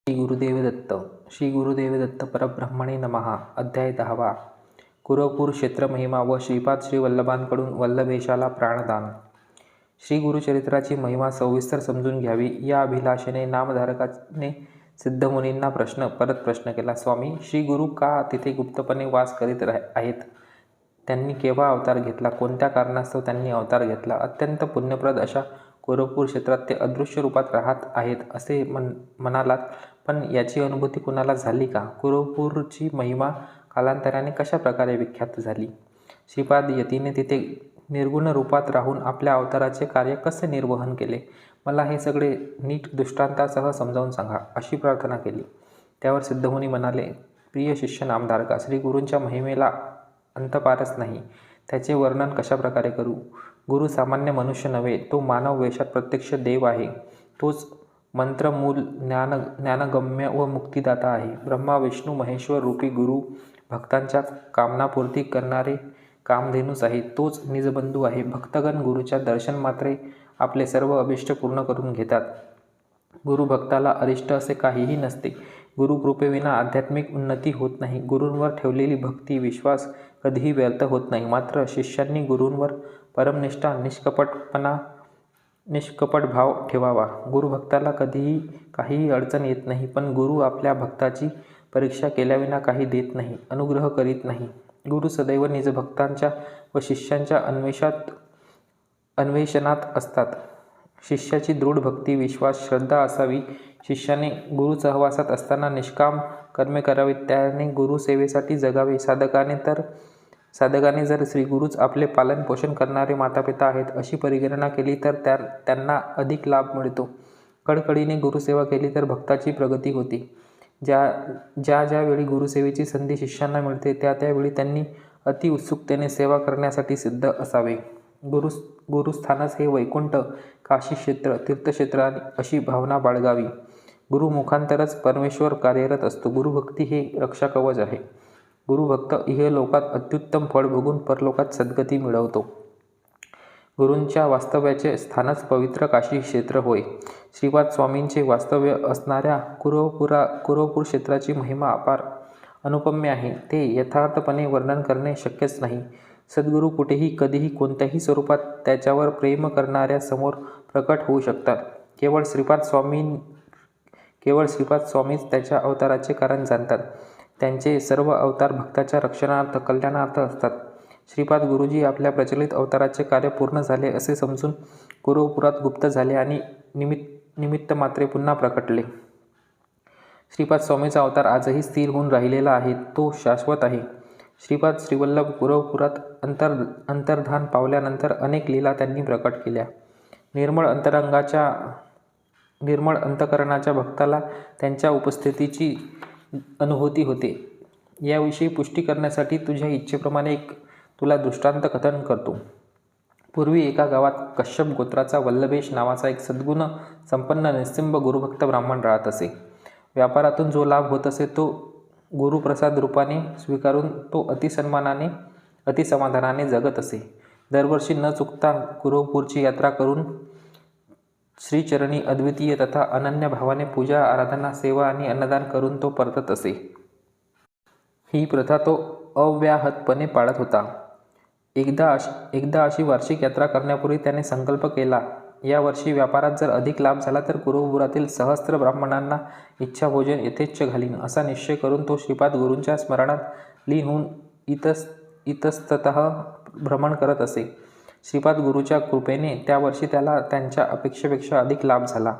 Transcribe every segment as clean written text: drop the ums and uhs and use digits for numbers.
श्री गुरुदेव दत्त. श्री गुरुदेव दत्त परब्रह्मणे नमः. अध्याय 10. कुरवपूर क्षेत्र महिमा व श्रीपाद श्री वल्लभांकडून वल्लभेशाला प्राणदान. श्री गुरुचरित्राची महिमा सविस्तर समजून घ्यावी या अभिलाषेने नामधारकाने सिद्धमुनींना परत प्रश्न केला. स्वामी, श्री गुरु का तिथे गुप्तपणे वास करीत आहेत? त्यांनी केव्हा अवतार घेतला? कोणत्या कारणास्तव त्यांनी अवतार घेतला? अत्यंत पुण्यप्रद अशा कुरवपूर क्षेत्रात ते अदृश्य रूपात राहत आहेत असे म्हणालात, पण याची अनुभूती कुणाला झाली का? कुरवपूरची महिमा कालांतराने कशा प्रकारे विख्यात झाली? श्रीपाद यतीने तिथे निर्गुण रूपात राहून आपल्या अवताराचे कार्य कसे निर्वहन केले? मला हे सगळे नीट दृष्टांतासह समजावून सांगा, अशी प्रार्थना केली. त्यावर सिद्धमुनी म्हणाले, प्रिय शिष्य नामधारका, श्री गुरूंच्या महिमेला अंतपारच नाही. त्याचे वर्णन कशा प्रकारे करू? गुरु सामान्य मनुष्य नव्हे, तो मानव वेशात प्रत्यक्ष देव आहे. तोच मंत्रमूल, ज्ञानगम्य व मुक्तिदाता आहे. ब्रह्मा विष्णू महेश्वर रूपी गुरु भक्तांच्या कामनापूर्ती करणारे कामधेनूच आहे. तोच निजबंधू आहे. भक्तगण गुरुच्या दर्शन मात्रे आपले सर्व अभिष्ट पूर्ण करून घेतात. गुरु भक्ताला अरिष्ट असे काहीही नसते. गुरुकृपेविना आध्यात्मिक उन्नती होत नाही. गुरूंवर ठेवलेली भक्ती विश्वास कधीही व्यर्थ होत नाही. मात्र शिष्यांनी गुरूंवर परमनिष्ठा निष्कपट भाव ठेवावा. गुरुभक्ताला कधीही काहीही अडचण येत नाही, पण गुरु आपल्या भक्ताची परीक्षा केल्याविना काही देत नाही, अनुग्रह करीत नाही. गुरु सदैव निजभक्तांच्या व शिष्यांच्या अन्वेषणात असतात. शिष्याची दृढ भक्ती विश्वास श्रद्धा असावी. शिष्याने गुरु सहवासात असताना निष्काम कर्मे करावीत. त्याने गुरुसेवेसाठी जगावे. साधकाने जर श्रीगुरूच आपले पालन पोषण करणारे मातापिता आहेत अशी परिगणना केली तर त्यांना अधिक लाभ मिळतो. कडकडीने गुरुसेवा केली तर भक्ताची प्रगती होते. ज्या वेळी गुरुसेवेची संधी शिष्यांना मिळते त्यावेळी त्यांनी अति उत्सुकतेने सेवा करण्यासाठी सिद्ध असावे. गुरुस्थानच हे वैकुंठ, काशी क्षेत्र, तीर्थक्षेत्र अशी भावना बाळगावी. गुरुमुखांतरच परमेश्वर कार्यरत असतो. गुरुभक्ती हे रक्षाकवच आहे. गुरुभक्त इहलोकात अत्युत्तम फळ भोगून परलोकात सद्गती मिळवतो. गुरूंच्या वास्तव्याचे स्थानच पवित्र काशी क्षेत्र होय. श्रीपाद स्वामींचे वास्तव्य असणाऱ्या कुरवपूर क्षेत्राची महिमा अपार अनुपम्य आहे. ते यथार्थपणे वर्णन करणे शक्यच नाही. सद्गुरू कुठेही कधीही कोणत्याही स्वरूपात त्याच्यावर प्रेम करणाऱ्या समोर प्रकट होऊ शकतात. केवळ श्रीपाद स्वामीच त्याच्या अवताराचे कारण जाणतात. त्यांचे सर्व अवतार भक्ताच्या रक्षणार्थ कल्याणार्थ असतात. श्रीपाद गुरुजी आपल्या प्रचलित अवताराचे कार्य पूर्ण झाले असे समजून कुरवपुरात गुप्त झाले आणि निमित्त मात्रे पुन्हा प्रकटले. श्रीपाद स्वामीचा अवतार आजही स्थिर होऊन राहिलेला आहे. तो शाश्वत आहे. श्रीपाद श्रीवल्लभ कुरवपुरात अंतर्धान पावल्यानंतर अनेक लीला त्यांनी प्रकट केल्या. निर्मळ अंतकरणाच्या भक्ताला त्यांच्या उपस्थितीची अनुभूती होते. याविषयी पुष्टी करण्यासाठी तुझ्या इच्छेप्रमाणे तुला दृष्टांत कथन करतो. पूर्वी एका गावात कश्यप गोत्राचा वल्लभेश नावाचा एक सद्गुण संपन्न निस्सिंब गुरुभक्त ब्राह्मण राहत असे. व्यापारातून जो लाभ होत असे तो गुरुप्रसाद रूपाने स्वीकारून तो अतिसमाधानाने जगत असे. दरवर्षी न चुकता कुरवपूरची यात्रा करून श्रीचरणी अद्वितीय तथा अनन्य भावाने पूजा आराधना सेवा आणि अन्नदान करून तो परतत असे. ही प्रथा तो अव्याहतपणे पाळत होता. एकदा अशी वार्षिक यात्रा करण्यापूर्वी त्याने संकल्प केला, या वर्षी व्यापारात जर अधिक लाभ झाला तर कुरवपुरातील सहस्त्र ब्राह्मणांना इच्छाभोजन यथेच्छ घालीन. असा निश्चय करून तो श्रीपाद गुरूंच्या स्मरणात लीन होऊन इतस्ततः भ्रमण करत असे. श्रीपाद गुरूच्या कृपेने त्या वर्षी त्याला त्यांच्या अपेक्षेपेक्षा अधिक लाभ झाला.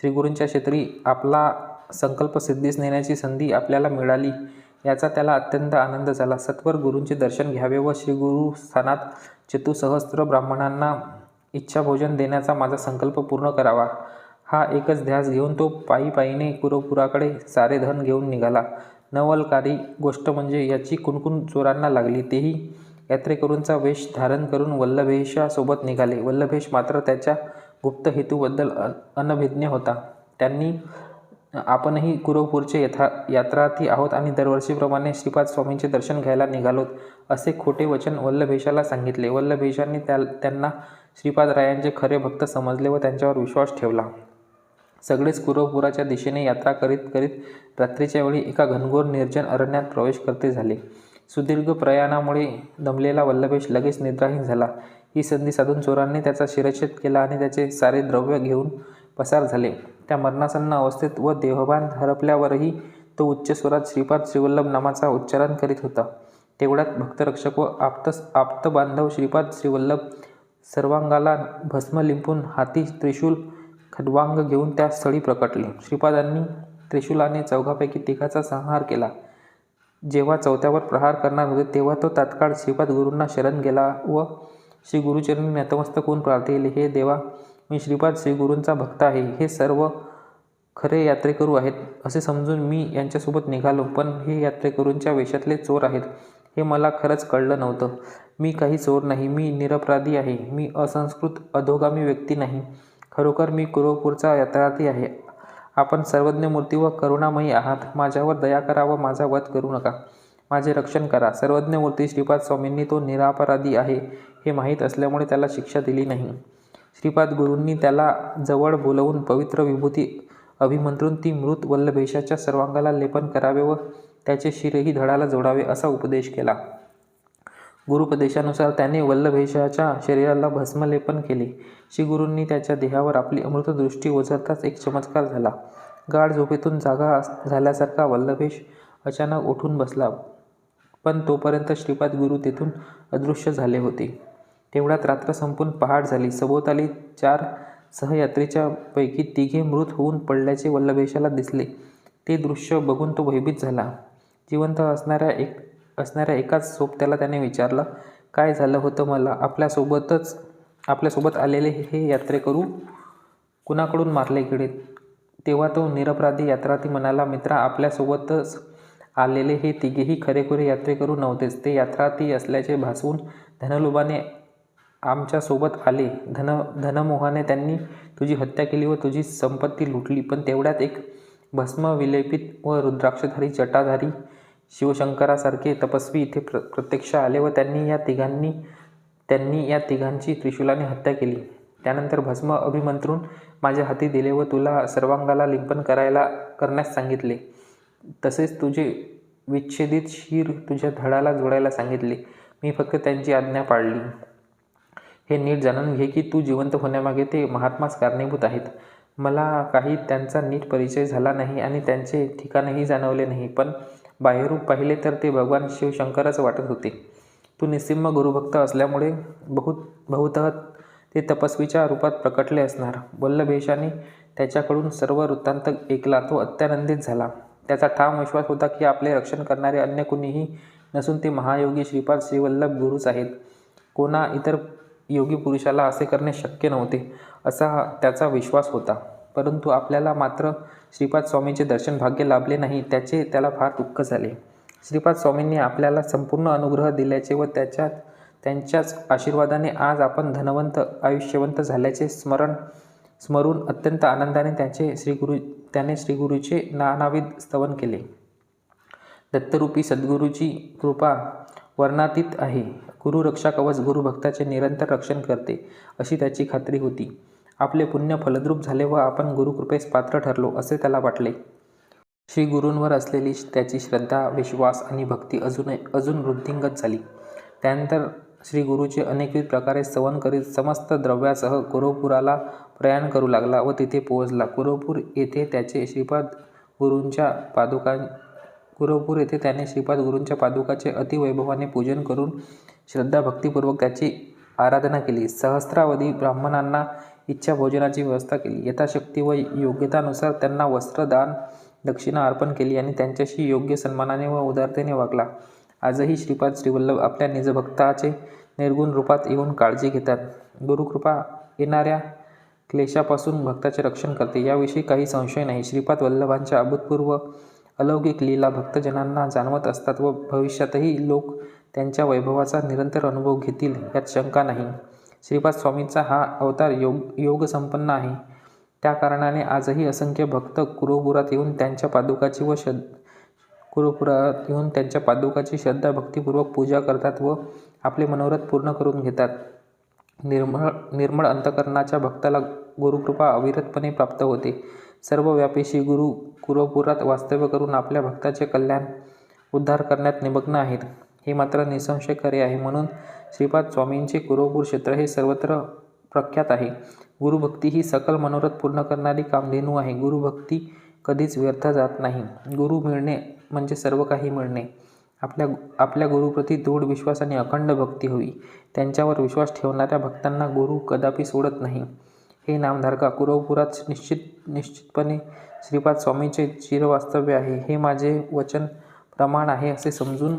श्रीगुरूंच्या क्षेत्री आपला संकल्प सिद्धीस नेण्याची संधी आपल्याला मिळाली याचा त्याला अत्यंत आनंद झाला. सत्वर गुरूंचे दर्शन घ्यावे व श्रीगुरू स्थानात चतुसहस्त्र ब्राह्मणांना इच्छाभोजन देण्याचा माझा संकल्प पूर्ण करावा, हा एकच ध्यास घेऊन तो पायीने कुरवपुराकडे सारे धन घेऊन निघाला. नवलकारी गोष्ट म्हणजे याची कुणकुण चोरांना लागली. तेही यात्रेकरूंचा वेश धारण करून वल्लभेशासोबत निघाले. वल्लभेश मात्र त्याच्या गुप्त हेतूबद्दल अनभिज्ञ होता. त्यांनी आपणही कुरवपूरचे यात्रार्थी आहोत आणि दरवर्षीप्रमाणे श्रीपाद स्वामींचे दर्शन घ्यायला निघालोत असे खोटे वचन वल्लभेशाला सांगितले. वल्लभेशांनी त्यांना श्रीपादरायांचे खरे भक्त समजले व त्यांच्यावर विश्वास ठेवला. सगळेच कुरवपुराच्या दिशेने यात्रा करीत करीत रात्रीच्या वेळी एका घनघोर निर्जन अरण्यात प्रवेश करते झाले. सुदीर्घ प्रयाणामुळे दमलेला वल्लभेश लगेच निद्राहीन झाला. ही संधी साधून चोरांनी त्याचा शिरच्छेद केला आणि त्याचे सारे द्रव्य घेऊन पसार झाले. त्या मरणासन्न अवस्थेत व देहभान हरपल्यावरही तो उच्च स्वरात श्रीपाद श्रीवल्लभ नामाचा उच्चारण करीत होता. तेवढ्यात भक्तरक्षक व आप्तबांधव श्रीपाद श्रीवल्लभ सर्वांगाला भस्म लिंपून हाती त्रिशूल खड्वांग घेऊन त्या स्थळी प्रकटले. श्रीपादांनी त्रिशूलाने चौघापैकी तिघाचा संहार केला. जेव्हा चौथ्यावर प्रहार करणार होते तेव्हा तो तात्काळ श्रीपाद गुरूंना शरण गेला व श्री गुरुचरणी नतमस्तक होऊन प्रार्थिले, हे देवा, मी श्रीपाद श्रीगुरूंचा भक्त आहे. हे सर्व खरे यात्रेकरू आहेत असे समजून मी यांच्यासोबत निघालो, पण हे यात्रेकरूंच्या वेशातले चोर आहेत हे मला खरंच कळलं नव्हतं. मी काही चोर नाही, मी निरपराधी आहे. मी असंस्कृत अधोगामी व्यक्ती नाही. खरोखर मी कुरवपूरचा यात्रार्थी आहे. आपण सर्वज्ञ मूर्ती व करुणामयी आहात. माझ्यावर दया करा व माझा वध करू नका. माझे रक्षण करा. सर्वज्ञ मूर्ती श्रीपाद स्वामींनी तो निरापराधी आहे हे माहीत असल्यामुळे त्याला शिक्षा दिली नाही. श्रीपाद गुरूंनी त्याला जवळ बोलवून पवित्र विभूती अभिमंत्रून ती मृत वल्लभेशाच्या सर्वांगाला लेपन करावे व त्याचे शिरही धडाला जोडावे असा उपदेश केला. गुरुपदेशानुसार त्याने वल्लभेशाच्या शरीराला भस्मलेपन केले. श्रीगुरूंनी त्याच्या देहावर आपली अमृतदृष्टी ओझरताच एक चमत्कार झाला. गाढ झोपेतून जागा झाल्यासारखा वल्लभेश अचानक उठून बसला, पण तोपर्यंत श्रीपाद गुरु तेथून अदृश्य झाले होते. तेवढ्यात रात्र संपून पहाट झाली. सभोवताली 4 सहयात्रीच्या पैकी 3 मृत होऊन पडल्याचे वल्लभेशाला दिसले. ते दृश्य बघून तो भयभीत झाला. जिवंत असणाऱ्या एकाच सोबत्याला त्याने विचारलं, काय झालं होतं मला? आपल्यासोबत आलेले हे यात्रेकरू कुणाकडून मारले गेले? तेव्हा तो निरपराधी यात्रार्थी म्हणाला, मित्रा, आपल्यासोबतच आलेले हे 3ही खरेखुरे यात्रेकरू नव्हतेच. ते यात्रार्थी असल्याचे भासवून धनलोभाने आमच्यासोबत आले. धनमोहाने त्यांनी तुझी हत्या केली व तुझी संपत्ती लुटली. पण तेवढ्यात एक भस्म विलेपित व रुद्राक्षधारी जटाधारी शिवशंकरासारखे तपस्वी इथे प्रत्यक्ष आले व त्यांनी या तिघांची त्रिशूलाने हत्या केली. त्यानंतर भस्म अभिमंत्रून माझ्या हाती दिले व तुला सर्वांगाला लिंपन करण्यास सांगितले. तसेच तुझे विच्छेदित शिर तुझ्या धडाला जोडायला सांगितले. मी फक्त त्यांची आज्ञा पाळली. हे नीट जाणून घे की तू जिवंत होण्यामागे ते महात्माच कारणीभूत आहेत. मला काही त्यांचा नीट परिचय झाला नाही आणि त्यांचे ठिकाणही जाणवले नाही, पण बाह्यरूप पाहिले तर ते भगवान शिवशंकरच वाटत होते. तू निस्सिम गुरुभक्त असल्यामुळे बहुतः ते तपस्वीच्या रूपात प्रकटले असणार. वल्लभेशाने त्याच्याकडून सर्व वृत्तांत ऐकला. तो अत्यानंदित झाला. त्याचा ठाम विश्वास होता की आपले रक्षण करणारे अन्य कुणीही नसून ते महायोगी श्रीपाद श्रीवल्लभ गुरुच आहेत. कोणा इतर योगी पुरुषाला असे करणे शक्य नव्हते असा त्याचा विश्वास होता. परंतु आपल्याला मात्र श्रीपाद स्वामींचे दर्शन भाग्य लाभले नाही, त्याचे त्याला फार दुःख झाले. श्रीपाद स्वामींनी आपल्याला संपूर्ण अनुग्रह दिल्याचे व त्यांच्याच आशीर्वादाने आज आपण धनवंत आयुष्यवंत झाल्याचे स्मरून अत्यंत आनंदाने त्याने श्रीगुरूचे नानाविध स्तवन केले. दत्तरूपी सद्गुरूची कृपा वर्णातीत आहे. गुरु रक्षा कवच गुरुभक्ताचे निरंतर रक्षण करते अशी त्याची खात्री होती. आपले पुण्य फलद्रूप झाले व आपण गुरुकृपेस पात्र ठरलो असे त्याला वाटले. श्री गुरूंवर असलेली त्याची श्रद्धा, विश्वास आणि भक्ती अजून वृद्धिंगत झाली. त्यानंतर श्री गुरुचे अनेकविध प्रकारे स्तवन करीत समस्त द्रव्यासह कुरवपुराला प्रयाण करू लागला व तिथे पोहोचला. कुरवपूर येथे त्याने श्रीपाद गुरूंच्या पादुकाचे अतिवैभवाने पूजन करून श्रद्धाभक्तीपूर्वक त्याची आराधना केली. सहस्रावधी ब्राह्मणांना इच्छा भोजनाची व्यवस्था केली. यथाशक्ती व योग्यतानुसार त्यांना वस्त्र, दान, दक्षिणा अर्पण केली आणि त्यांच्याशी योग्य सन्मानाने व उदारतेने वागला. आजही श्रीपाद श्रीवल्लभ आपल्या निजभक्ताचे निर्गुण रूपात येऊन काळजी घेतात. गुरुकृपा येणाऱ्या क्लेशापासून भक्ताचे रक्षण करते याविषयी काही संशय नाही. श्रीपाद वल्लभांच्या अभूतपूर्व अलौकिक लीला भक्तजनांना जाणवत असतात व भविष्यातही लोक त्यांच्या वैभवाचा निरंतर अनुभव घेतील यात शंका नाही. श्रीपाद स्वामींचा हा अवतार योगसंपन्न आहे. त्या कारणाने आजही असंख्य भक्त कुरवपुरात येऊन त्यांच्या पादुकाची श्रद्धाभक्तीपूर्वक पूजा करतात व आपले मनोरथ पूर्ण करून घेतात. निर्मळ अंतःकरणाच्या भक्ताला गुरुकृपा अविरतपणे प्राप्त होते. सर्वव्यापी श्री गुरु कुरवपुरात वास्तव्य करून आपल्या भक्ताचे कल्याण उद्धार करण्यात निमग्न आहेत, हे मात्र निसंशय खरे आहे. म्हणून श्रीपाद स्वामींचे कुरवपूर क्षेत्र हे सर्वत्र प्रख्यात आहे. गुरुभक्ती ही सकल मनोरथ पूर्ण करणारी कामधेनू आहे. गुरुभक्ती कधीच व्यर्थ जात नाही. गुरु मिळणे म्हणजे सर्व काही मिळणे. आपल्या गुरुप्रती दृढ विश्वास आणि अखंड भक्ती हवी. त्यांच्यावर विश्वास ठेवणाऱ्या भक्तांना गुरु कदापि सोडत नाही. हे नामधारका, कुरवपुरात निश्चितपणे श्रीपाद स्वामींचे चिरवास्तव्य आहे. हे माझे वचन प्रमाण आहे असे समजून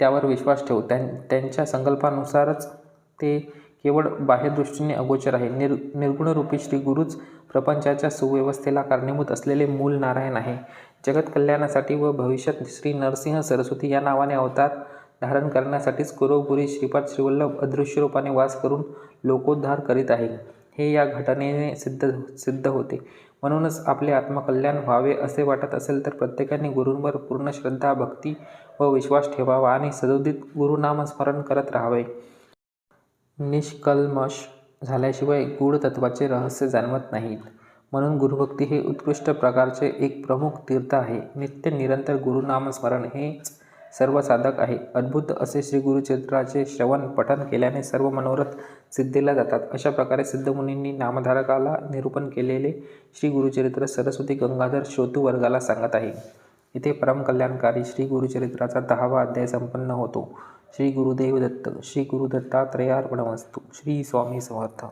त्यावर विश्वास ठेव. त्यांच्या संकल्पानुसारच ते केवळ बाह्यदृष्टीने अगोचर आहे. निर्गुणरूपी श्री गुरुच प्रपंचाच्या सुव्यवस्थेला कारणीभूत असलेले मूल नारायण आहे. जगत कल्याणासाठी व भविष्यात श्री नरसिंह सरस्वती या नावाने अवतार धारण करण्यासाठीच कुरवपुरी श्रीपाद श्रीवल्लभ अदृश्य रूपाने वास करून लोकोद्धार करीत आहे, हे या घटनेने सिद्ध होते. म्हणूनच आपले आत्मकल्याण व्हावे असे वाटत असेल तर प्रत्येकाने गुरूंवर पूर्ण श्रद्धा, भक्ती व विश्वास ठेवावा आणि सदोदित गुरुनामस्मरण करत राहावे. निष्कल्मष झाल्याशिवाय गूढ तत्वाचे रहस्य जाणवत नाहीत. म्हणून गुरुभक्ती हे उत्कृष्ट प्रकारचे एक प्रमुख तीर्थ आहे. नित्य निरंतर गुरुनामस्मरण हेच सर्व साधक आहे. अद्भुत असे श्री गुरुचरित्राचे श्रवण पठन केल्याने सर्व मनोरथ सिद्धीला जातात. अशा प्रकारे सिद्धमुनींनी नामधारकाला निरूपण केलेले श्री गुरुचरित्र सरस्वती गंगाधर श्रोतृ वर्गाला सांगत आहे. इथे परमकल्याणकारी श्री गुरुचरित्राचा 10वा अध्याय संपन्न होतो. श्री गुरुदेव दत्त. श्री गुरुदत्तात्रेयार्पणमस्तु. श्री स्वामी समर्थ.